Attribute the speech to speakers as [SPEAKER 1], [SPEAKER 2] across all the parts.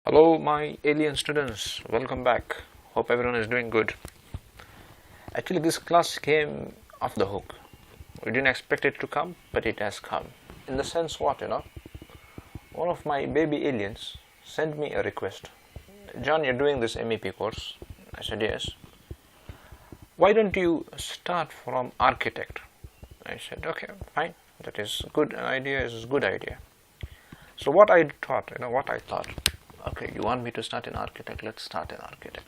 [SPEAKER 1] Hello my alien students, welcome back. Hope everyone is doing good. Actually this class came off the hook. We didn't expect it to come, but it has come. In the sense what, one of my baby aliens sent me a request. John, you're doing this MEP course. I said yes. Why don't you start from architect? I said okay, fine. That is good idea, is a good idea. So what I thought, okay, you want me to start in architect, let's start in architect.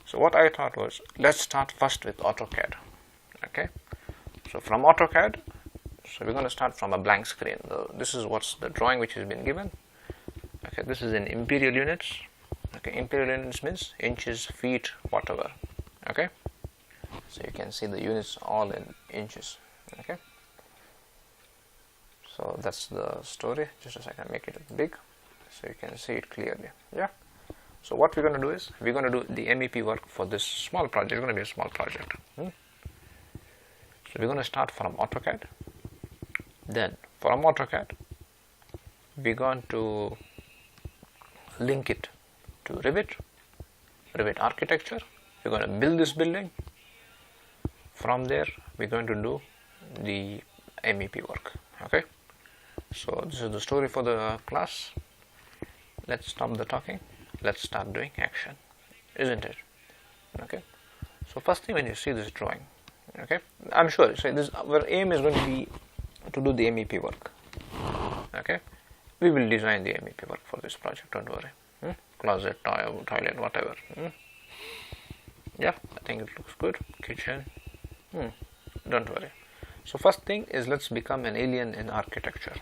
[SPEAKER 1] So what I thought was, let's start first with AutoCAD. Okay, so from AutoCAD, so we're going to start from a blank screen. This is what's the drawing which has been given. Okay, this is in imperial units. Okay, imperial units means inches, feet, whatever. Okay, so you can see the units all in inches. Okay, so that's the story. Just a second, make it big so you can see it clearly. Yeah, so what we're going to do is we're going to do the MEP work for this small project. It's going to be a small project. So we're going to start from AutoCAD. Then from AutoCAD we're going to link it to Revit Architecture. We're going to build this building. From there we're going to do the MEP work. Okay, so this is the story for the class. Let's stop the talking, let's start doing action, isn't it? Okay, so first thing when you see this drawing, okay, I'm sure this our aim is going to be to do the MEP work. Okay, we will design the MEP work for this project, don't worry. Closet, toilet, whatever. Yeah, I think it looks good. Kitchen, don't worry. So first thing is, let's become an alien in architecture.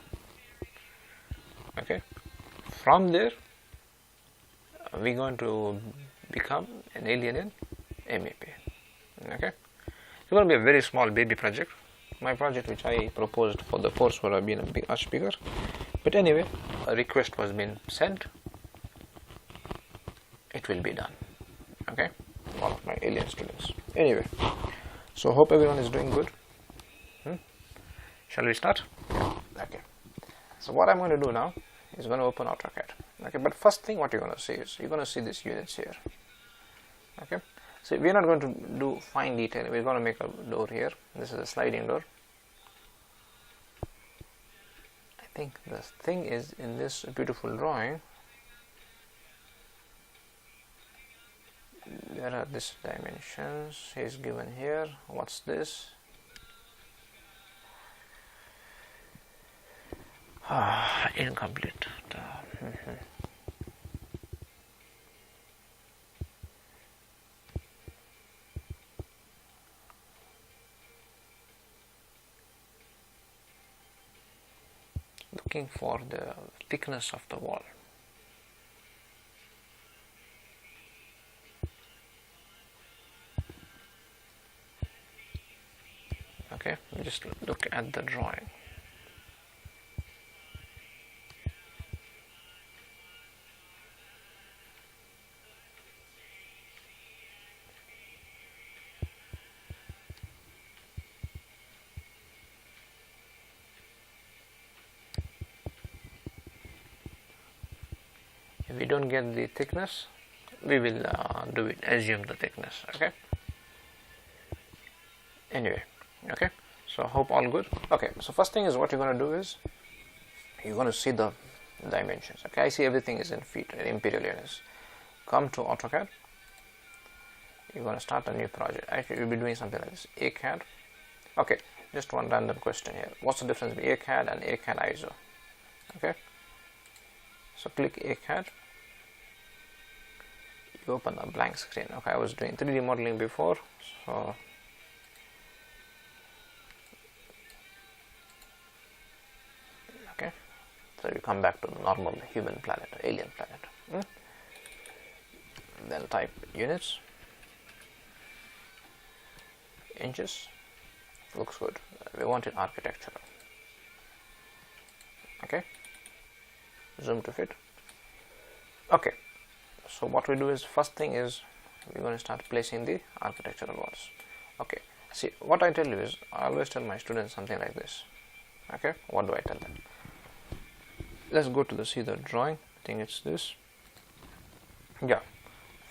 [SPEAKER 1] Okay, from there we're going to become an alien in MEP. Okay, it's going to be a very small baby project. My project which I proposed for the course would have been much bigger, but anyway, a request was been sent. It will be done. Okay, all of my alien students. Anyway, so hope everyone is doing good. Shall we start? Okay, so what I'm going to do now is going to open AutoCAD. Okay, but first thing what you're going to see is you're going to see these units here. Okay, so we're not going to do fine detail. We're going to make a door here. This is a sliding door. I think the thing is, in this beautiful drawing there are these dimensions is given here. What's this? Incomplete. Looking for the thickness of the wall. Okay, just look at the drawing. If we don't get the thickness, we will assume the thickness. Okay, anyway, okay, so hope all good. Okay, so first thing is what you're going to do is you're going to see the dimensions. Okay, I see everything is in feet, in imperial units. Come to AutoCAD. You're going to start a new project. Actually, you'll be doing something like this. ACAD. Okay, just one random question here. What's the difference between ACAD and ACAD ISO? Okay, so click ACAD. You open a blank screen. Okay, I was doing 3D modeling before, so okay, so you come back to the normal human planet, alien planet. Then type units, inches. Looks good. We want it architectural. Okay, zoom to fit. Okay, so what we do is, first thing is we're going to start placing the architectural walls. Okay, see what I tell you is, I always tell my students something like this. Okay, what do I tell them? Let's go to see the drawing. I think it's this. Yeah,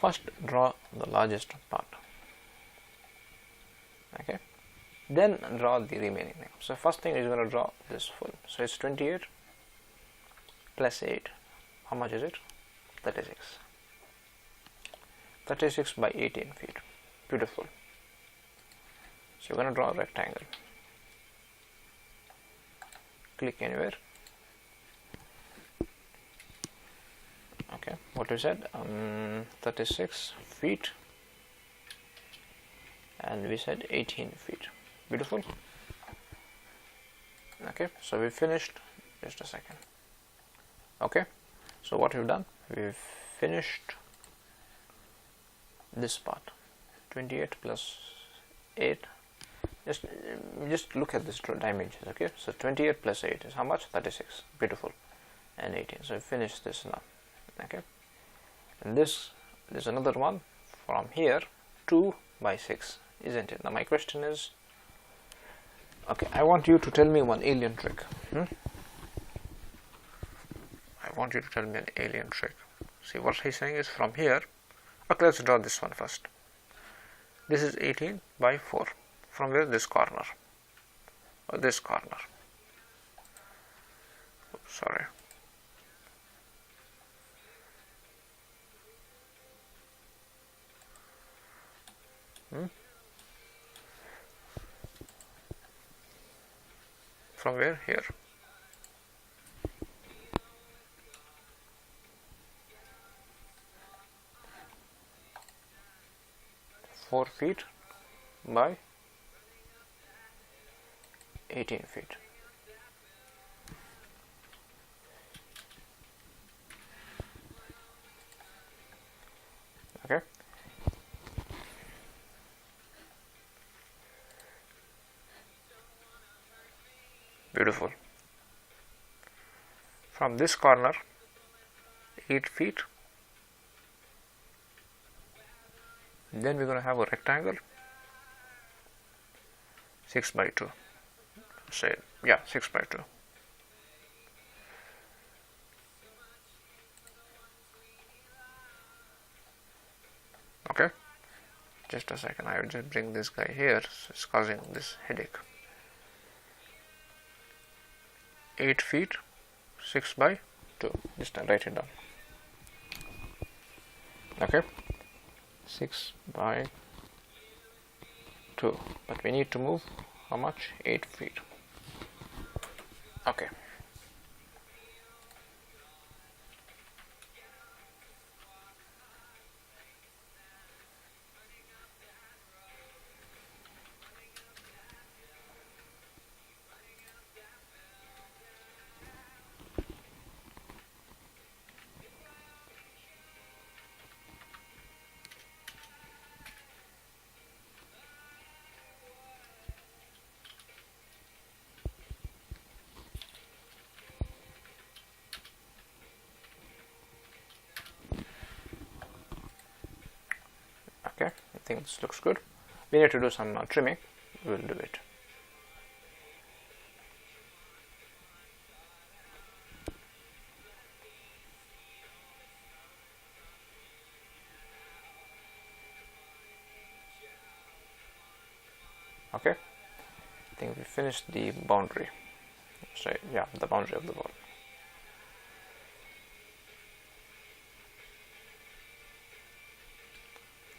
[SPEAKER 1] first draw the largest part. Okay, then draw the remaining thing. So first thing is going to draw this full. So it's 28 plus 8. How much is it? 36. 36 by 18 feet. Beautiful. So you're going to draw a rectangle. Click anywhere. Okay, what you said? 36 feet, and we said 18 feet. Beautiful. Okay, so we finished. Just a second. Okay, so what we've done, we've finished this part. 28 plus 8. Just look at this dimensions. Okay, so 28 plus 8 is how much? 36. Beautiful. And 18. So we finish this now. Okay, and there's another one from here, 2 by 6, isn't it? Now my question is, okay, I want you to tell me one alien trick. I want you to tell me an alien trick. See, what he's saying is from here. Okay, let's draw this one first. This is 18 by 4. From where? This corner, or this corner. Oops, sorry. From where? Here. Four feet by 18 feet. Okay. Beautiful. From this corner, 8 feet. Then we're going to have a rectangle, 6 by 2. Say, yeah, 6 by 2. Okay, just a second. I will just bring this guy here. So it's causing this headache. 8 feet, 6 by 2. Just write it down. Okay, 6 by 2. But we need to move how much? 8 feet. Okay. Okay, I think this looks good. We need to do some trimming. We will do it. Okay, I think we finished the boundary. So yeah, the boundary of the wall.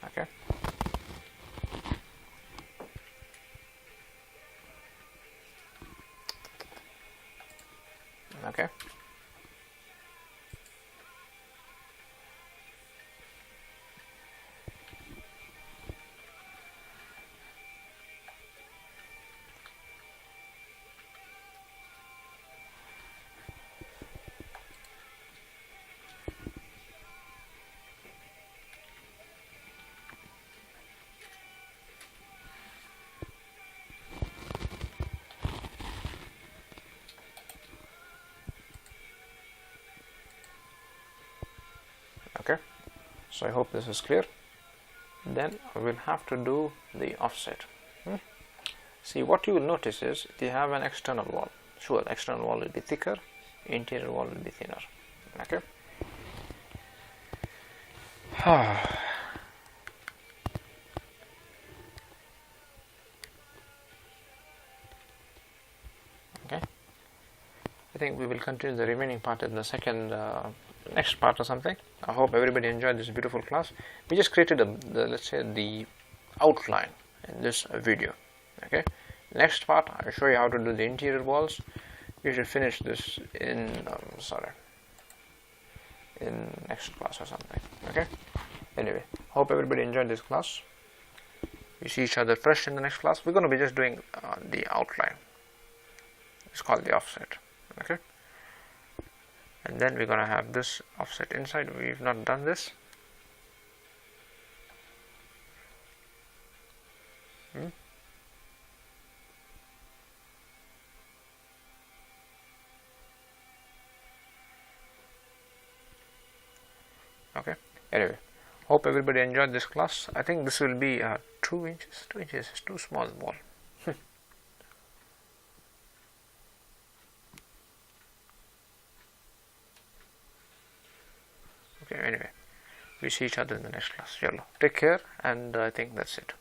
[SPEAKER 1] Okay. Okay. Okay, so I hope this is clear. Then I will have to do the offset. See, what you will notice is they have an external wall. Sure, the external wall will be thicker, interior wall will be thinner. Okay, Okay, I think we will continue the remaining part in the next part or something. I hope everybody enjoyed this beautiful class. We just created let's say the outline in this video. Okay, next part I'll show you how to do the interior walls. We should finish this in in next class or something. Okay, anyway, hope everybody enjoyed this class. We see each other fresh in the next class. We're going to be just doing the outline. It's called the offset. Okay, and then we're going to have this offset inside. We've not done this. Okay, anyway, hope everybody enjoyed this class. I think this will be 2 inches. 2 inches is too small wall. Okay, anyway, we see each other in the next class. Yellow. Take care, and I think that's it.